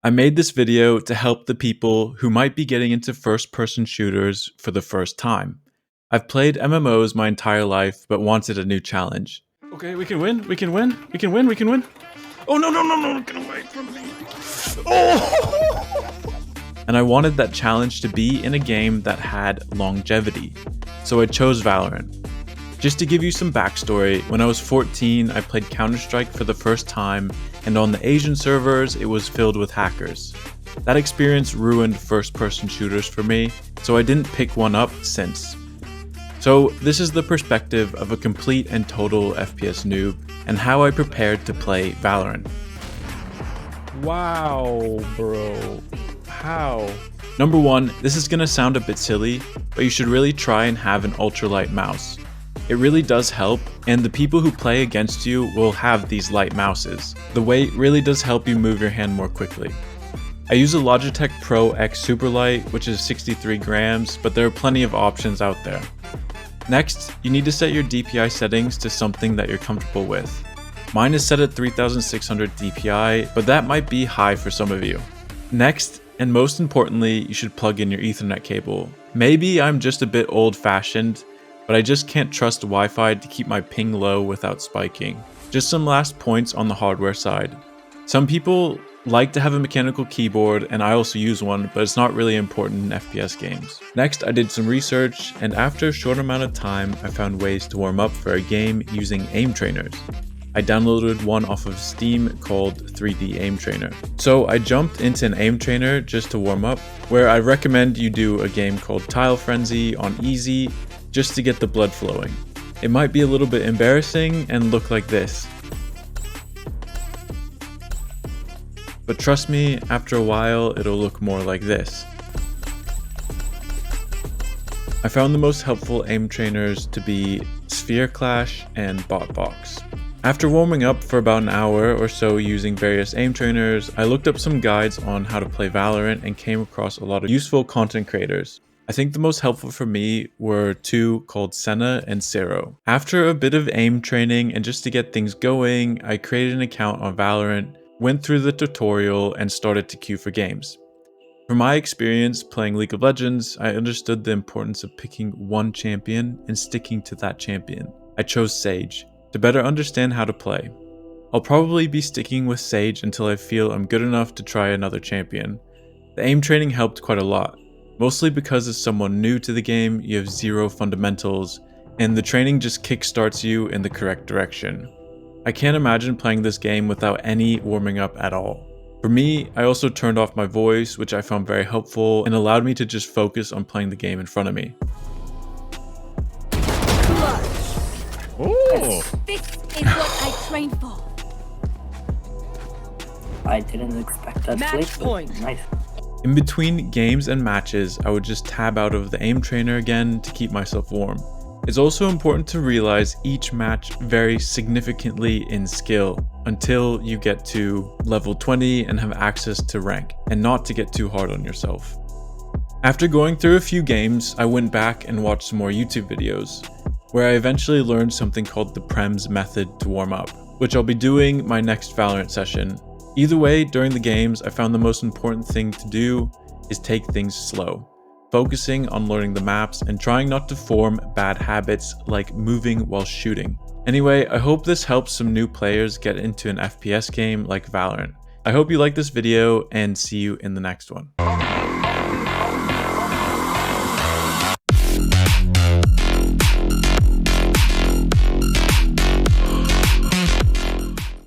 I made this video to help the people who might be getting into first-person shooters for the first time. I've played MMOs my entire life, but wanted a new challenge. Okay, we can win, we can win, we can win, we can win. Oh, no, get away from me. Oh! And I wanted that challenge to be in a game that had longevity, so I chose Valorant. Just to give you some backstory, when I was 14, I played Counter-Strike for the first time, and on the Asian servers, it was filled with hackers. That experience ruined first-person shooters for me, so I didn't pick one up since. So this is the perspective of a complete and total FPS noob, and how I prepared to play Valorant. Wow, bro. How? Number one, this is gonna sound a bit silly, but you should really try and have an ultralight mouse. It really does help, and the people who play against you will have these light mouses. The weight really does help you move your hand more quickly. I use a Logitech Pro X Superlight, which is 63 grams, but there are plenty of options out there. Next, you need to set your DPI settings to something that you're comfortable with. Mine is set at 3600 DPI, but that might be high for some of you. Next, and most importantly, you should plug in your Ethernet cable. Maybe I'm just a bit old-fashioned, but I just can't trust Wi-Fi to keep my ping low without spiking. Just some last points on the hardware side. Some people like to have a mechanical keyboard, and I also use one, but it's not really important in FPS games. Next, I did some research, and after a short amount of time, I found ways to warm up for a game using aim trainers. I downloaded one off of Steam called 3D Aim Trainer. So I jumped into an aim trainer just to warm up, where I recommend you do a game called Tile Frenzy on easy, just to get the blood flowing. It might be a little bit embarrassing and look like this. But trust me, after a while, it'll look more like this. I found the most helpful aim trainers to be Sphere Clash and BotBox. After warming up for about an hour or so using various aim trainers, I looked up some guides on how to play Valorant and came across a lot of useful content creators. I think the most helpful for me were two called Senna and Zero. After a bit of aim training and just to get things going, I created an account on Valorant, went through the tutorial, and started to queue for games. From my experience playing League of Legends, I understood the importance of picking one champion and sticking to that champion. I chose Sage to better understand how to play. I'll probably be sticking with Sage until I feel I'm good enough to try another champion. The aim training helped quite a lot, mostly because as someone new to the game, you have zero fundamentals, and the training just kickstarts you in the correct direction. I can't imagine playing this game without any warming up at all. For me, I also turned off my voice, which I found very helpful and allowed me to just focus on playing the game in front of me. Oh! This is what I trained for. I didn't expect that. Match point. Nice. In between games and matches, I would just tab out of the aim trainer again to keep myself warm. It's also important to realize each match varies significantly in skill until you get to level 20 and have access to rank, and not to get too hard on yourself. After going through a few games, I went back and watched some more YouTube videos, where I eventually learned something called the Prems method to warm up, which I'll be doing my next Valorant session. Either way, during the games, I found the most important thing to do is take things slow, focusing on learning the maps and trying not to form bad habits like moving while shooting. Anyway, I hope this helps some new players get into an FPS game like Valorant. I hope you like this video and see you in the next one.